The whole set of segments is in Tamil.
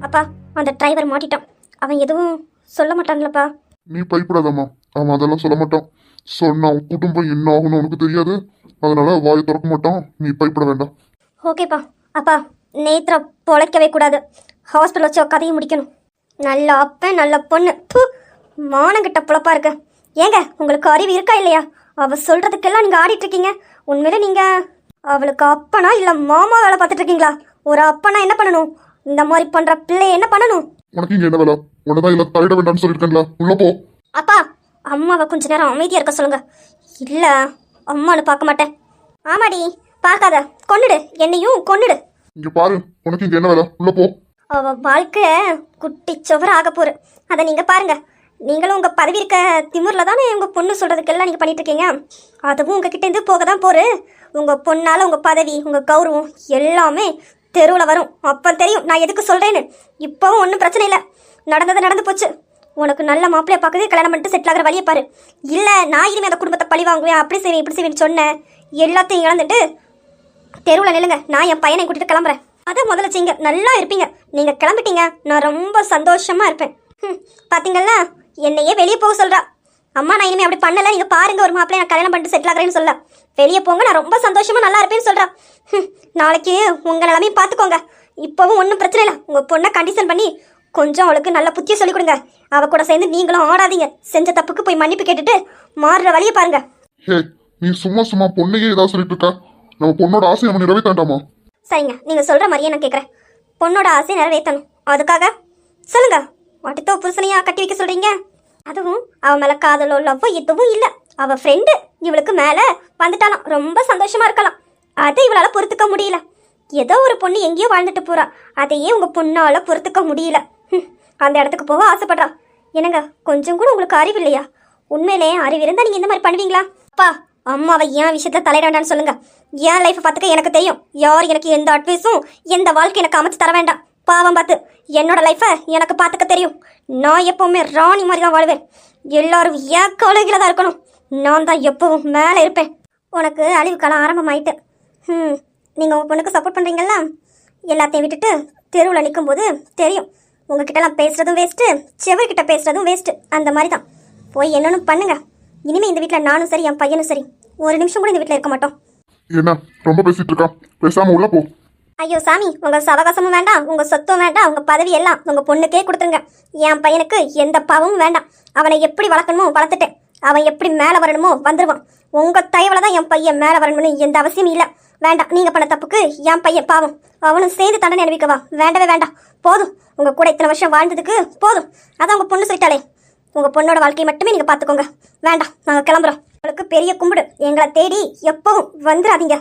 அப்பா அந்த டிரைவர் மாட்டிட்டான். அவன் எதுவும் சொல்ல மாட்டாங்களப்பா? நீ பயப்படாதம்மா, அவன் அதெல்லாம் சொல்ல மாட்டான். சொன்னா உன் குடும்பம் என்ன ஆகும்னு உனக்கு தெரியாது, அதனால வாயை திறக்க மாட்டான். நீ பயப்பட வேண்டாம். ஓகேப்பா. அப்பா நேத்ரா பொழைக்கவே கூடாது, ஹாஸ்பிட்டல் வச்சு கதையை முடிக்கணும். நல்ல அப்பன் நல்ல பொண்ணு, மானங்கிட்ட புழப்பா இருக்கு. ஏங்க உங்களுக்கு அறிவு இருக்கா இல்லையா? அவ சொல்றதுக்கெல்லாம் நீங்க ஆடிட்டு இருக்கீங்க. உண்மையில நீங்க அவளுக்கு அப்பனா இல்ல மாமா வேலை பார்த்துட்டு இருக்கீங்களா? ஒரு அப்பனா என்ன பண்ணணும்? இந்த மாதிரி பண்ற பிள்ளை என்ன பண்ணணும்? உனக்கு இங்க என்ன வேலை? உனதான் இல்ல தலையிட வேண்டாம்னு சொல்லிருக்கேன்ல, உள்ள போ. அப்பா அம்மாவை கொஞ்ச நேரம் அமைதியா இருக்க சொல்லுங்க. இல்ல அம்மானு பார்க்க மாட்டேன். ஆமாடி பார்க்காத, கொன்னுடு, என்னையும் கொன்னுடு. இங்க பாரு, உனக்கு இங்க என்ன வேலை? உள்ள போ. அவ வாழ்க்கை குட்டி சுவர ஆக போரு, அதை நீங்க பாருங்க. நீங்களும் உங்க பதவி இருக்க திமுர்ல தானே உங்க பொண்ணு சொல்றதுக்கெல்லாம் நீங்க பண்ணிட்டு இருக்கீங்க. அதுவும் உங்ககிட்ட இருந்து போக தான் போரு. உங்க பொண்ணால உங்க பதவி உங்க கௌரவம் எல்லாமே தெருவில் வரும். அப்போ தெரியும் நான் எதுக்கு சொல்றேன்னு. இப்பவும் ஒன்றும் பிரச்சனை இல்லை, நடந்தது நடந்து போச்சு. உனக்கு நல்ல மாப்பிள்ளைய பார்க்குது, கல்யாணம் பண்ணிட்டு செட்டில் ஆகிற வழியை பாரு. இல்லை நான் இனிமேல் அந்த குடும்பத்தை பழி வாங்குவேன், அப்படி செய்வேன் இப்படி செய்வேன்னு சொன்னேன். எல்லாத்தையும் இழந்துட்டு தெருவில் நில்லுங்க. நான் என் பையனை கூட்டிட்டு கிளம்புறேன். அதை முதல்ல செய்யுங்க, நல்லா இருப்பீங்க. நீங்க கிளம்பிட்டீங்க, நான் ரொம்ப சந்தோஷமா இருப்பேன். பாத்தீங்களா, என்னையே வெளியே போக சொல்றா. அம்மா நான் இனிமே அப்படி பண்ணல, நீங்க பாருங்க ஒரு மாப்பிள்ளை நான் கல்யாணம் பண்ணிட்டு செட்டில் ஆகிறேன்னு சொல்ல. வெளியே போங்க, நான் ரொம்ப சந்தோஷமா நல்லா இருப்பேன்னு சொல்றா. நாளைக்கு உங்க நிலைமையும் பார்த்துக்கோங்க. இப்பவும் ஒன்றும் பிரச்சனை இல்லை. உங்க பொண்ணை கண்டிஷன் பண்ணி கொஞ்சம் அவளுக்கு நல்ல புத்தியை சொல்லிக் கொடுங்க. அவ கூட சேர்ந்து நீங்களும் ஆடாதீங்க. செஞ்ச தப்புக்கு போய் மன்னிப்பு கேட்டுட்டு மாறுற வழியை பாருங்க. ஹே, நீ சும்மா சும்மா பொண்ணையே ஏதாவது சொல்லிட்டு இருக்கா? நம்ம பொண்ணோட ஆசையை நம்ம நிறைவேற்றாண்டாமா? சரிங்க, நீங்க சொல்ற மாதிரியே நான் கேட்குறேன். பொண்ணோட ஆசையை நிறைவேற்றணும், அதுக்காக சொல்லுங்க. வாட்டித்தோ புருஷனையா கட்டி வைக்க சொல்றீங்க? அதுவும் அவ மேல காதலோ லவ்வோ எதுவும் இல்லை. அவ ஃப்ரெண்டு இவளுக்கு மேல வந்துட்டாலாம், ரொம்ப சந்தோஷமா இருக்கலாம். அதை இவளால பொறுத்துக்க முடியல. ஏதோ ஒரு பொண்ணு எங்கேயோ வாழ்ந்துட்டு போறா, அதையே உங்க பொண்ணால பொறுத்துக்க முடியல. அந்த இடத்துக்கு போக ஆசைப்படுறா. என்னங்க கொஞ்சம் கூட உங்களுக்கு அறிவு இல்லையா? உண்மையிலே அறிவு இருந்தா நீங்க இந்த மாதிரி பண்ணுவீங்களா? அப்பா அம்மாவை ஏன் விஷயத்துல தலையிட வேண்டாம்னு சொல்லுங்க. என் லைஃப்பை பார்த்துக்க எனக்கு தெரியும். யார் எனக்கு எந்த அட்வைஸும் எந்த வாழ்க்கை எனக்கு அமைச்சு தர வேண்டாம். பாவம் பார்த்து என்னோட லைஃப்பை எனக்கு பார்த்துக்க தெரியும். நான் எப்பவுமே ராணி மாதிரி தான் வாழ்வேன். எல்லாரும் ஏன் கவலைகளை தான் இருக்கணும். நான் தான் எப்பவும் மேலே இருப்பேன். உனக்கு அழிவு காலம் ஆரம்பமாயிட்டு. நீங்கள் உங்கள் பொண்ணுக்கு சப்போர்ட் பண்ணுறீங்களா? எல்லாத்தையும் விட்டுட்டு தெருவில் நிற்கும் போது தெரியும். உங்ககிட்டலாம் பேசுகிறதும் வேஸ்ட்டு, செவர்கிட்ட பேசுகிறதும் வேஸ்ட்டு. அந்த மாதிரி தான் போய் என்னன்னு பண்ணுங்க. இனிமேல் இந்த வீட்டில் நானும் சரி என் பையனும் சரி ஒரு நிமிஷம் கூட இந்த வீட்டில் இருக்க மாட்டோம். என்ன ரொம்ப பேசிட்டு இருக்கா? பேசாம உள்ள போ. ஐயோ சாமி, உங்கள் சவகாசமும் வேண்டாம், உங்கள் சொத்தும் வேண்டாம், உங்கள் பதவி எல்லாம் உங்கள் பொண்ணுக்கே கொடுத்துருங்க. என் பையனுக்கு எந்த பாவமும் வேண்டாம். அவனை எப்படி வளர்க்கணுமோ வளர்த்துட்டேன். அவன் எப்படி மேலே வரணுமோ வந்துடுவான். உங்கள் தயவில் தான் என் பையன் மேலே வரணும்னு எந்த அவசியம் இல்லை. வேண்டாம், நீங்கள் பண்ண தப்புக்கு என் பையன் பாவம், அவனும் சேர்ந்து தண்டனை அனுபவிக்கவா? வேண்டவே வேண்டாம், போதும். உங்கள் கூட இத்தனை வருஷம் வாழ்ந்ததுக்கு போதும். அதான் உங்கள் பொண்ணு சொல்லிட்டாலே. உங்கள் பொண்ணோட வாழ்க்கையை மட்டுமே நீங்கள் பார்த்துக்கோங்க. வேண்டாம், நாங்கள் கிளம்புறோம். உங்களுக்கு பெரிய கும்பிடு. எங்களை தேடி எப்பவும் வந்துடாதீங்க.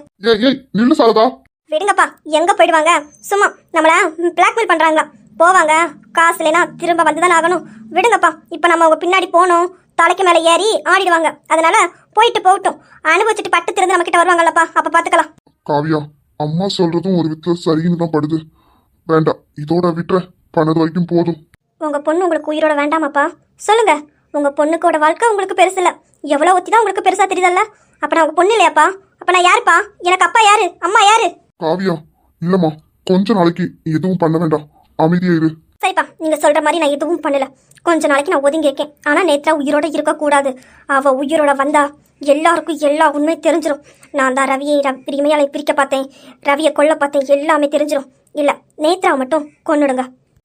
நில்லு சாரதா. விடுங்கப்பா, எங்கே போயிடுவாங்க? சும்மா நம்மளை பிளாக்மெயில் பண்ணுறாங்களா? போவாங்க, காசு இல்லைன்னா திரும்ப வந்து தானே ஆகணும். விடுங்கப்பா, இப்போ நம்ம அவங்க பின்னாடி போகணும், தலைக்கு மேலே ஏறி ஆடிடுவாங்க. அதனால போயிட்டு போகட்டும். அனுபவிச்சுட்டு பட்டு திறந்து நம்ம கிட்ட வருவாங்கல்லப்பா, அப்போ பார்த்துக்கலாம். காவியா, அம்மா சொல்றதும் ஒரு விதத்துல சரின்னு தான் படுது. வேண்டாம், இதோட விட்டுற. பண்ணது வரைக்கும் போதும். உங்க பொண்ணு உங்களுக்கு உயிரோட வேண்டாமாப்பா? சொல்லுங்க. உங்க பொண்ணுக்கோட வாழ்க்கை உங்களுக்கு பெருசு இல்லை. எவ்வளோ ஒத்தி தான் உங்களுக்கு பெருசா தெரியுதல்ல? அப்ப நான் உங்க பொண்ணு இல்லையாப்பா? அப்ப நான் யாருப்பா? எனக்கு அப்பா யாரு, அம்மா யாரு? காவியா, இல்லம்மா, கொஞ்ச நாளைக்கு எதுவும் பண்ண வேண்டாம், அமைதியா இரு. சரிப்பா, நீங்க சொல்ற மாதிரி நான் எதுவும் பண்ணல. கொஞ்ச நாளைக்கு நான் ஒதுங்கி இருக்கேன். ஆனா நேத்ரா உயிரோட இருக்க கூடாது. அவ உயிரோட வந்தா எல்லாருக்கும் எல்லா உண்மை தெரிஞ்சிடும். நான் தான் ரவியை இமையாலை பிரிக்க பார்த்தேன், ரவியை கொல்ல பார்த்தேன், எல்லாமே தெரிஞ்சிடும். இல்ல நேத்ராவை மட்டும் கொன்னுடுங்க.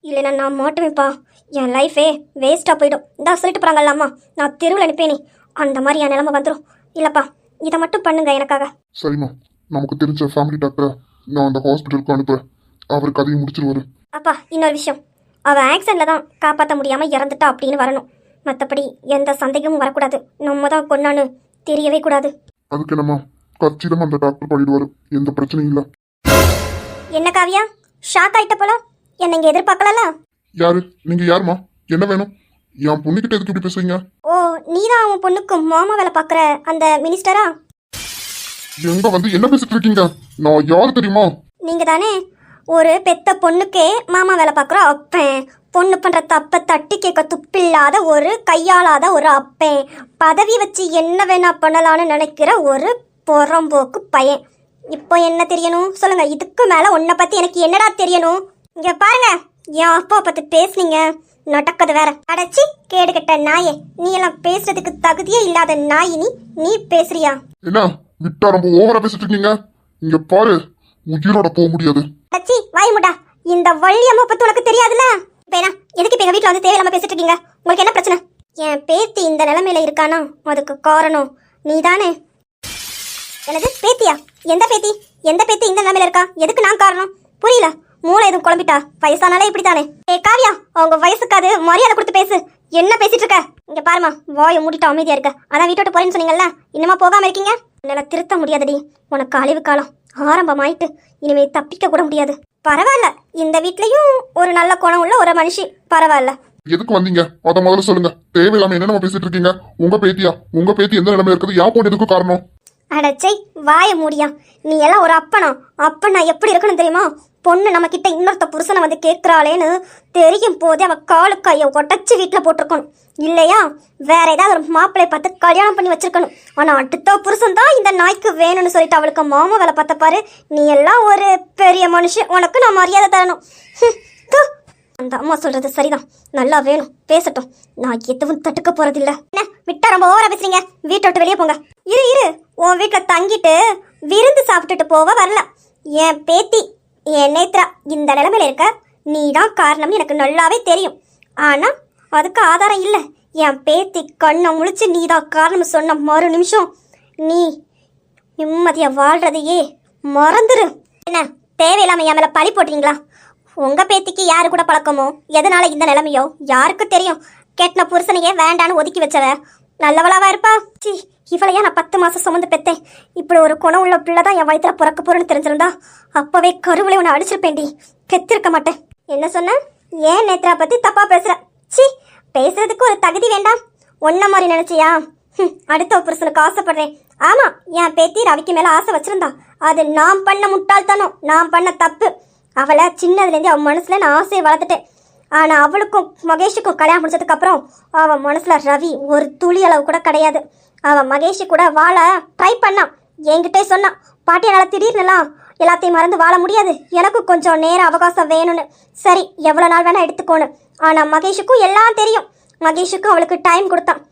இல்லைன்னா நான் மாட்டுவேன்ப்பா. என் லைஃபே வேஸ்டா போயிடும். இதான் சொல்லிட்டு போறாங்கல்ல அம்மா, நான் தெருவில் அனுப்பேனே, அந்த மாதிரி என் நிலைமை வந்துடும். இல்லப்பா, இதை மட்டும் பண்ணுங்க எனக்காக. சரிம்மா, நமக்கு தெரிஞ்ச ஃபேமிலி டாக்டரை நான் அந்த ஹாஸ்பிட்டலுக்கு அனுப்புறேன். அவர் கதையை முடிச்சிருவாரு. அப்பா இன்னொரு விஷயம், அவள் ஆக்சிடென்ட்ல தான் காப்பாற்ற முடியாம இறந்துட்டா அப்படின்னு வரணும். மற்றபடி எந்த சந்தேகமும் வரக்கூடாது. நம்ம தான் கொன்னான்னு தெரியவே கூடாது. அதுக்கு என்னம்மா, கச்சிதமா அந்த டாக்டர் பண்ணிடுவாரு, எந்த பிரச்சனையும் இல்லை. என்ன காவியா, ஷாக் ஆயிட்ட போல? என்ன இங்க எதிர்பார்க்கல? யாரு நீங்க? யாருமா? என்ன வேணும்? என் பொண்ணுகிட்ட எதுக்கு இப்படி பேசுறீங்க? ஓ, நீதான் அவன் பொண்ணுக்கு மாமா வேலை பார்க்குற அந்த மினிஸ்டரா? எங்க வந்து என்ன பேசிட்டு இருக்கீங்க? நான் யாரு தெரியுமா? நீங்க தானே ஒரு பெத்த பொண்ணுக்கே மாமா வேலை பார்க்குற அப்பன். பொண்ணு பண்ற தப்ப தட்டி கேட்க துப்பில்லாத ஒரு கையாளாத ஒரு அப்பன். பதவி வச்சு என்ன வேணா பண்ணலான்னு நினைக்கிற ஒரு புறம்போக்கு பையன். இப்போ என்ன தெரியணும் சொல்லுங்க? இதுக்கு மேல உன்னை பத்தி எனக்கு என்னடா தெரியணும்? இங்க பாருங்க, என் அப்பா பத்தி பேசுனீங்க, நடக்கது வேற. அடைச்சி கேடு கட்ட நாயே, நீ எல்லாம் பேசுறதுக்கு தகுதியே இல்லாத நாய். நீ பேசுறியா? என்ன விட்டா ரொம்ப ஓவரா பேசிட்டு இருக்கீங்க. இங்க பாரு, உயிரோட போக முடியாது. அடைச்சி வாய் முடா. இந்த வள்ளியம்மா பத்தி உனக்கு தெரியாதுல்ல? இப்ப என்ன எதுக்கு இப்ப எங்க வீட்டுல வந்து தேவையில்லாம பேசிட்டு இருக்கீங்க? உங்களுக்கு என்ன பிரச்சனை? என் பேத்தி இந்த நிலைமையில இருக்கானா அதுக்கு காரணம் நீதானே. எனது பேத்தியா? எந்த பேத்தி? எந்த பேத்தி இந்த நிலைமையில இருக்கா? எதுக்கு நான் காரணம்? புரியல. மூளை எதுவும் குழம்பிட்டா? வயசானாலே இப்படித்தானே. காவியா, அவங்க வயசுக்கு அது மரியாதை கொடுத்து பேசு. என்ன பேசிட்டு இருக்க? இங்க பாருமா, வாயை மூடிட்டு அமைதியா இருக்க. அதான் வீட்டை விட்டு போறேன்னு சொன்னீங்கல்ல, இன்னுமா போகாம இருக்கீங்க? என்னால திருத்த முடியாதடி. உனக்கு அழிவு காலம் ஆரம்பமாயிட்டு. இனிமே தப்பிக்க கூட முடியாது. பரவாயில்ல, இந்த வீட்லயும் ஒரு நல்ல குணம் உள்ள ஒரு மனுஷி. பரவாயில்ல. எதுக்கு வந்தீங்க அத முதல்ல சொல்லுங்க. தேவையில்லாம என்னென்ன பேசிட்டு இருக்கீங்க? உங்க பேத்தியா? உங்க பேத்தி எந்த நிலைமையில இருக்குது? யா போன் எதுக்கு காரணம்? அடச்சை வாய மூடியா. நீ எல்லாம் ஒரு அப்பனா எப்படி இருக்கணும் தெரியுமா? பொண்ணு நம்ம கிட்ட இன்னொருத்த புருஷனை வந்து கேட்கிறாளேன்னு தெரியும் போதே அவ காலு கையை உடச்சி வீட்டுல போட்டிருக்கணும். இல்லையா வேற ஏதாவது ஒரு மாப்பிள்ளை பார்த்து கல்யாணம் பண்ணி வச்சிருக்கணும். ஆனா அடுத்த புருஷன் தான் இந்த நாய்க்கு வேணும்னு சொல்லிட்டு அவளுக்கு மாமா வேலை பார்த்த பாரு. நீ எல்லாம் ஒரு பெரிய மனுஷன், உனக்கு நான் மரியாதை தரணும். அந்த அம்மா சொல்றது சரிதான். நல்லா வேணும், பேசட்டும். நான் எதுவும் தட்டுக்க போறதில்ல. என்ன விட்டா ரொம்ப ஓவரா பேசுறீங்க. வீட்டை விட்டு வெளியே போங்க. இரு உன் வீட்டுல தங்கிட்டு விருந்து சாப்பிட்டுட்டு போவ வரல. என் பேத்தி என் நேத்ரா இந்த நிலைமையில இருக்க நீதான் காரணம்னு எனக்கு நல்லாவே தெரியும். ஆனா அதுக்கு ஆதாரம் இல்ல. என் பேத்தி கண்ணை முழிச்சு நீதான் காரணம் சொன்ன மறு நிமிஷம் நீ நிம்மதியா வாழ்றதையே மறந்துரு. என்ன தேவையில்லாம என் மேல பழி போட்டீங்களா? உங்க பேத்திக்கு யாரு கூட பழக்கமோ, எதனால இந்த நிலைமையோ யாருக்கு தெரியும்? கெட்டின புருஷனையே வேண்டான்னு ஒதுக்கி வச்சவ நல்லவளாவா இருப்பா? சி, இவளையா நான் 10 மாசம் சுமந்து பெத்தேன். இப்படி ஒரு குணம் உள்ள பிள்ளைதான் என் வயிற்றுல பிறக்க போறேன்னு தெரிஞ்சிருந்தா அப்பவே கருவிலை உன்னை அடிச்சிருப்பேன்டி. பெத்திருக்க மாட்டேன். என்ன சொன்ன? ஏன் நேத்ரா பத்தி தப்பா பேசுற? சி, பேசுறதுக்கு ஒரு தகுதி வேண்டாம். ஒன்ன மாதிரி நினைச்சியா? அடுத்த புருஷனுக்கு ஆசைப்படுறேன். ஆமா, என் பேத்தி ரவிக்கு மேல ஆசை வச்சிருந்தா. அது நான் பண்ண முட்டாள்தனம், நான் பண்ண தப்பு. அவளை சின்னதுலேருந்து அவன் மனசுல நான் ஆசையை வளர்த்துட்டேன். ஆனா அவளுக்கும் மகேஷுக்கும் கல்யாணம் முடிச்சதுக்கு அப்புறம் அவன் மனசுல ரவி ஒரு துளி அளவு கூட கிடையாது. அவன் மகேஷு கூட வாழ ட்ரை பண்ணான். என்கிட்டே சொன்னான், பாட்டி என்னால் திடீர்னுலாம் எல்லாத்தையும் மறந்து வாழ முடியாது, எனக்கு கொஞ்சம் நேரம் அவகாசம் வேணும்னு. சரி, எவ்வளோ நாள் வேணா எடுத்துக்கோணும். ஆனா மகேஷுக்கும் எல்லாம் தெரியும். மகேஷுக்கும் அவளுக்கு டைம் கொடுத்தான்.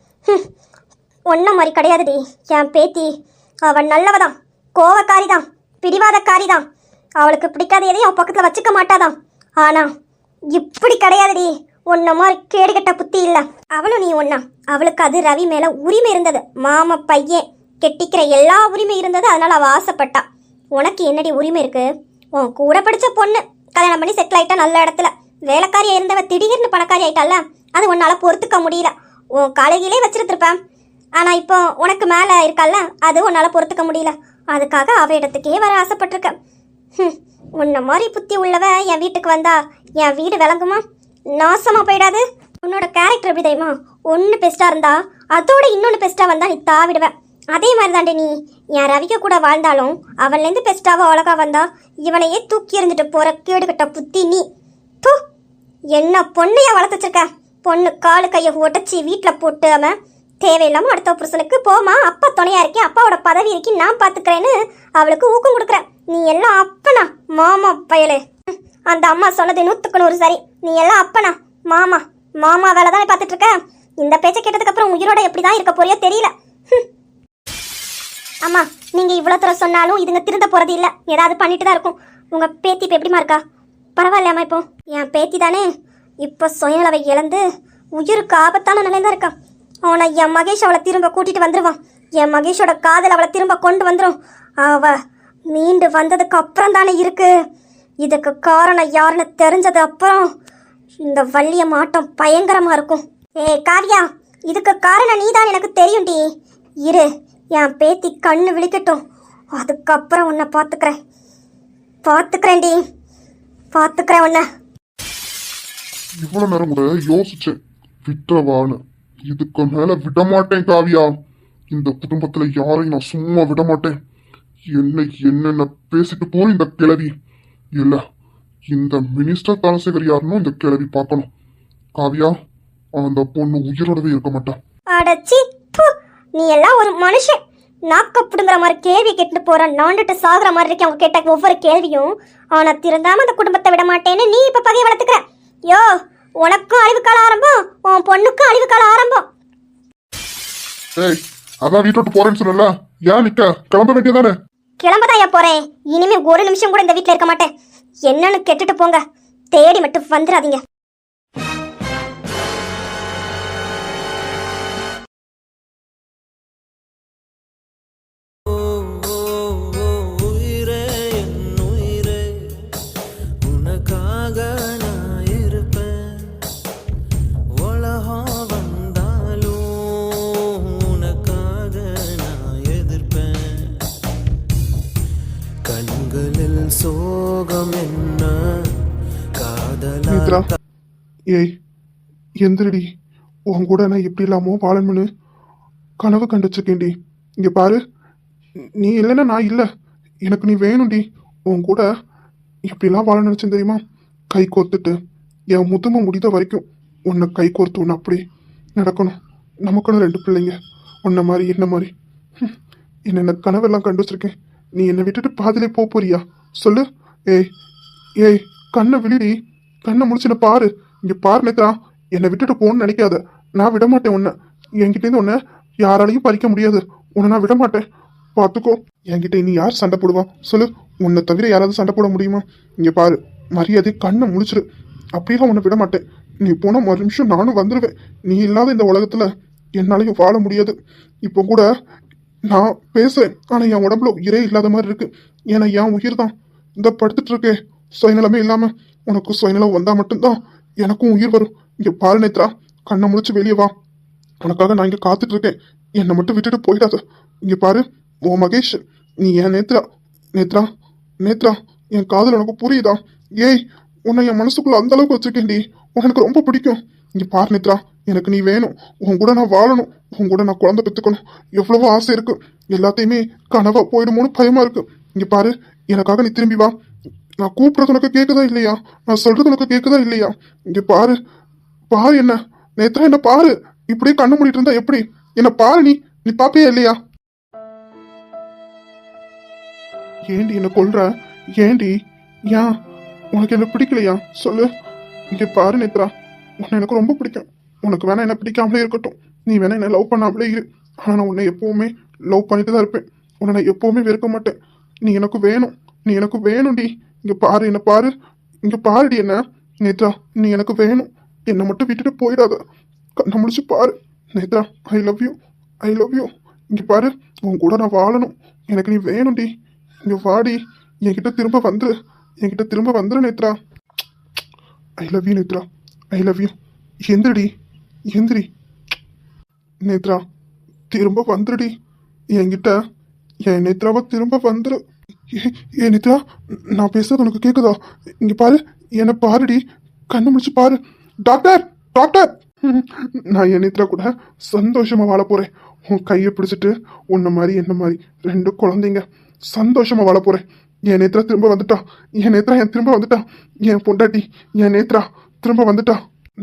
ஒன்றும் மாதிரி கிடையாதுடி என் பேத்தி. அவன் நல்லவதான், கோவக்காரிதான், பிடிவாதக்காரிதான். அவளுக்கு பிடிக்காத எதையும் அவன் பக்கத்தில் வச்சுக்க மாட்டாதான். ஆனா இப்படி கிடையாதுடி. உன்ன மாதிரி கேடுகட்ட புத்தி இல்லை. அவளும் நீ ஒன்னா. அவளுக்கு அது ரவி மேல உரிமை இருந்தது. மாமா பையன் கெட்டிக்கிற எல்லா உரிமை இருந்தது. அதனால அவள் ஆசைப்பட்டா. உனக்கு என்னடி உரிமை இருக்கு? உன் கூட படிச்ச பொண்ணு கல்யாணம் பண்ணி செட்டில் ஆயிட்டா நல்ல இடத்துல. வேலைக்காரியா இருந்தவ திடீர்னு பணக்காரி ஆயிட்டால, அது உன்னால பொறுத்துக்க முடியல. உன் காலையிலே வச்சிருத்திருப்பேன். ஆனா இப்போ உனக்கு மேல இருக்கால, அது உன்னால பொறுத்துக்க முடியல. அதுக்காக அவ இடத்துக்கே வர ஆசைப்பட்டிருக்க. உன்ன மாதிரி புத்தி உள்ளவ என் வீட்டுக்கு வந்தா என் வீடு விளங்குமா? நாசமா போயிடாது. உன்னோட கேரக்டர் எப்படி தெரியுமா? ஒன்று பெஸ்டா இருந்தா அதோட இன்னொன்று பெஸ்டா வந்தா நீ தாவிடுவ. அதே மாதிரி தாண்டி நீ. என் ரவிக்க கூட வாழ்ந்தாலும் அவன்லேருந்து பெஸ்டாவா அழகா வந்தா இவனையே தூக்கி எறிஞ்சிட்டு போற கேடுகட்ட புத்தி நீ. தூ, என்ன பொண்ணையா வளர்த்து வச்சிருக்க? பொண்ணு காலு கையை உடச்சி வீட்டில் போட்டு அவன் தேவையில்லாம அடுத்த புருஷனுக்கு போமா, அப்பா துணையா இருக்கேன், அப்பாவோட பதவி இருக்கி நான் பாத்துக்கிறேன்னு அவளுக்கு ஊக்கம் கொடுக்குற. நீ எல்லாம் அப்பனா மாமா பயலே. அந்த அம்மா சொன்னது 100க்கு 100 சரி. நீ எல்லாம் அப்பனா மாமா வேலை தானே பார்த்துட்டு இருக்க. இந்த பேச்சை கேட்டதுக்கு அப்புறம் உயிரோட எப்படிதான் இருக்க போறியோ தெரியல. அம்மா, நீங்க இவ்வளவு தூரம் சொன்னாலும் இதுங்க திருந்த போறது இல்ல. ஏதாவது பண்ணிட்டு தான் இருக்கும். உங்க பேத்தி இப்ப எப்படிமா இருக்கா? பரவாயில்லையாம்மா? இப்போ என் பேத்தி தானே இப்ப சுயநலவை இழந்து உயிருக்கு ஆபத்தான நிலைதான் இருக்கா. ஆனா என் மகேஷ் அவளை திரும்ப கூட்டிட்டு வந்துருவான். என் மகேஷோட காதல் அவளை திரும்ப கொண்டு வந்துடும். அவ மீண்டு வந்ததுக்கு அப்புறம் தானே இருக்கு. இதுக்கு காரணம் யாருன்னு தெரிஞ்சது அப்புறம் இந்த வள்ளிய மாட்டம் பயங்கரமா இருக்கும். காவியா, இதுக்கு காரணம் நீதான் எனக்கு தெரியும்டி. இரு, என் பேத்தி கண்ணு விழிக்கட்டும், அதுக்கப்புறம் உன்னை பார்த்துக்கிறேன்டி. பார்த்துக்கிறேன் உன்னை. இவ்வளவு நேரம் கூட யோசிச்சேன் விட்டுறவான்னு. இதுக்கு மேல விடமாட்டேன் காவியா. இந்த குடும்பத்துல யாரையும் நான் சும்மா விடமாட்டேன். என்னென்ன பேசிட்டு போய் இந்த கிழவி இல்ல, இந்த மினிஸ்டர் தனசேகர் யாருன்னு இந்த கிழவி பார்க்கணும். காவியா, அந்த பொண்ணு உயிரோடவே இருக்க மாட்டான். அடச்சி, நீ எல்லாம் ஒரு மனுஷன். நாக்கப்புடுங்கிற மாதிரி கேள்வி கேட்டு போற நாண்டுட்டு சாகுற மாதிரி இருக்கு அவங்க கேட்ட ஒவ்வொரு கேள்வியும். ஆனா திருந்தாம அந்த குடும்பத்தை விட மாட்டேன்னு நீ இப்ப பகையை வளர்த்துக்கிற. யோ, உனக்கும் அழிவு கால ஆரம்பம், உன் பொண்ணுக்கும் அழிவு கால ஆரம்பம். ஏய், அதான் வீட்டு விட்டு போறேன்னு சொன்னல, ஏன் நிக்க? கிளம்ப வேண்டியதானே? கிளம்பதாயா போறேன். இனிமே ஒரு நிமிஷம் கூட இந்த வீட்ல இருக்க மாட்டேன். என்னன்னு கெட்டுட்டு போங்க. தேடி மட்டும் வந்துடாதீங்க. உயிரே என் உயிரே, உனக்காக நான் இருப்பேன். உலகம் வந்தாலும் உனக்காக நான் எதிர்ப்பேன். கண்களில் சோகம் என்ன காதலா மித்ரா, ஏய் எந்திரடி. உன் கூட நான் எப்படி இல்லாமோ வாழணும்னு கனவு கண்டுச்சிருக்கேன்டி. இங்க பாரு, நீ இல்லைன்னா நான் இல்லை. எனக்கு நீ வேணும்டி. உன் கூட எப்படிலாம் வாழ நினைச்சேன் தெரியுமா? கை கோர்த்துட்டு என் முதுமை முடித வரைக்கும் உன்னை கை கோர்த்து உன்னை அப்படி நடக்கணும். நமக்குன்னு 2 பிள்ளைங்க, உன்ன மாதிரி என்ன மாதிரி. என்னென்ன கனவெல்லாம் கண்டு வச்சிருக்கேன். நீ என்னை விட்டுட்டு பாதிலே போறியா சொல்லு? ஏய் ஏய், கண்ணை விழிடி. கண்ணை முடிச்சுன பாரு. இங்க பாரு நேத்ரா, என்னை விட்டுட்டு போகணும்னு நினைக்காத. நான் விட மாட்டேன் உன்னை. என்கிட்டேருந்து உன்னை யாராலையும் பறிக்க முடியாது. உன்னை நான் விட மாட்டேன். பார்த்துக்கோ. என்கிட்ட இனி யார் சண்டை போடுவா சொல்லு? உன்னை தவிர யாராவது சண்டை போட முடியுமா? இங்க பாரு, மரியாதை கண்ணை முடிச்சிரு. அப்படியெல்லாம் உன்னை விட மாட்டேன். நீ போன ஒரு நிமிஷம் நானும் வந்துடுவேன். நீ இல்லாத இந்த உலகத்துல என்னாலையும் வாழ முடியாது. இப்போ கூட நான் பேசுறேன், ஆனா என் உடம்புல உயிரே இல்லாத மாதிரி இருக்கு. ஏன்னா என் உயிர் தான் இந்த படுத்துட்டு இருக்கே. சுயநலமே இல்லாம உனக்கு சுயநலம் வந்தா மட்டும்தான் எனக்கும் உயிர் வரும். இங்க பாரு நேத்ரா, கண்ணை முடிச்சு வெளியே வா. உனக்காக நான் இங்க காத்துட்டு இருக்கேன். என்னை மட்டும் விட்டுட்டு போயிடாத. இங்க பாரு, ஓ மகேஷ், நீ ஏன் நேத்ரா? நேத்ரா நேத்ரா, என் காதல் உனக்கு புரியுதா? ஏய், உன்னை என் மனசுக்குள்ள அந்த அளவுக்கு வச்சிருக்கேன்டி. உனக்கு ரொம்ப பிடிக்கும். இங்க பாரு நேத்ரா, எனக்கு நீ வேணும். உன் கூட நான் வாழணும். உன் கூட நான் குழந்தை பெற்றுக்கணும். எவ்வளவோ ஆசை இருக்கு. எல்லாத்தையுமே கனவா போயிடுமோன்னு பயமா இருக்கு. இங்க பாரு, எனக்காக நீ திரும்பி வா. நான் கூப்பிடுறது உனக்கு கேட்குதா இல்லையா? நான் சொல்றது உனக்கு கேட்குதா இல்லையா? இங்க பாரு, பாரு என்ன நேத்ரா, என்ன பாரு. இப்படியே கண்ணு மூடிட்டு இருந்தா எப்படி? என்ன பாரு, நீ நீ பாப்பியா இல்லையா? ஏண்டி என்ன கொல்ற? ஏண்டி? ஏன் உனக்கு என்ன பிடிக்கலையா சொல்லு? இங்க பாரு நேத்ரா, உன்னை எனக்கு ரொம்ப பிடிக்கும். உனக்கு வேணா என்ன பிடிக்காமலே இருக்கட்டும். நீ வேணா என்ன லவ் பண்ணாமலே இரு. ஆனா நான் உன்னை எப்பவுமே லவ் பண்ணிட்டு தான் இருப்பேன். உன்னை நான் எப்பவுமே வெறுக்க மாட்டேன். நீ எனக்கு வேணும். நீ எனக்கு வேணும்டி. இங்க பாரு, என்ன பாரு. இங்க பாருடி என்ன. நேத்ரா, நீ எனக்கு வேணும். என்னை மட்டும் விட்டுட்டு போயிடாத. கண்ணை முடிச்சு பாரு Nethra. I love you, I love you. இங்க பாரு, உன் கூட நான் வாழணும். எனக்கு நீ வேணும்டி. இங்க வாடி, என்கிட்ட திரும்ப வந்துரு. என்கிட்ட திரும்ப வந்துரு Netra. I love you Netra, I love you. எந்திரடி, எந்திரி நேத்ரா. திரும்ப வந்துருடி என்கிட்ட. என் நேத்ராவை திரும்ப வந்துரு. ஏ நேத்ரா, நான் பேசுறது உனக்கு கேக்குதா? இங்க பாரு, என்ன பாருடி. கண்ணு முடிச்சு பாரு. Doctor, doctor. நான் என் நேத்ரா கூட சந்தோஷமா வாழ போறேன். உன் கையை பிடிச்சிட்டு உன்ன மாதிரி என்ன மாதிரி 2 குழந்தைங்க சந்தோஷமா வாழ போறேன். என் நேத்ரா திரும்ப வந்துட்டா. என் நேத்ரா என் திரும்ப வந்துட்டா. என் பொண்டாட்டி என் நேத்ரா திரும்ப வந்துட்டா.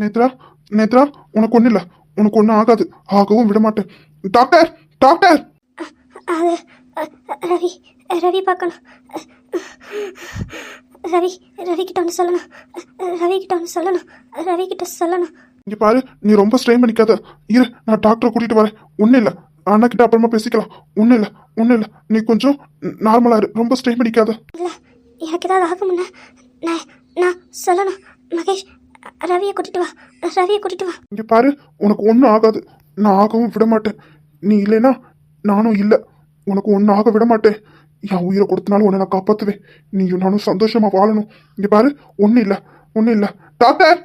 நேத்ரா, நேத்ரா, உனக்கு ஒண்ணு இல்ல. உனக்கு ஒன்றும் ஆகாது. ஆகவும் விட மாட்டேன். Doctor, doctor. அது ரவி, ரவி பார்க்கணும். ரவி, ரவி கிட்ட ஒன்று சொல்லணும். ரவி கிட்ட ஒன்று சொல்லணும். ரவி கிட்ட சொல்லணும். இங்க பாரு, நீ ரொம்ப ஸ்ட்ரெயின் பண்ணிக்காத. இரு, நான் டாக்டரை கூட்டிட்டு வரேன். ஒன்றும் இல்லை, அண்ணா கிட்ட அப்புறமா பேசிக்கலாம். ஒன்றும் இல்லை, ஒன்றும் இல்லை. நீ கொஞ்சம் நார்மலா இரு. ரொம்ப ஸ்ட்ரெயின் பண்ணிக்காத. இல்லை, எனக்கு ஏதாவது ஆகும்னா நான் நான் சொல்லணும். மகேஷ், ரவியை கூட்டிட்டு வா. ரவியை கூட்டிட்டு வா. இங்க பாரு, உனக்கு ஒன்றும் ஆகாது. நான் ஆகவும் விட மாட்டேன். நீ இல்லைன்னா நானும் இல்லை. உனக்கு ஒன்றும் ஆக விட மாட்டேன். என் உயிரை கொடுத்தனாலும் உன்னை நான் காப்பாற்றுவேன். நீயும் நானும் சந்தோஷமா வாழணும். இங்க பாரு, ஒன்றும் இல்லை, ஒன்றும் இல்லை. டாக்டர்.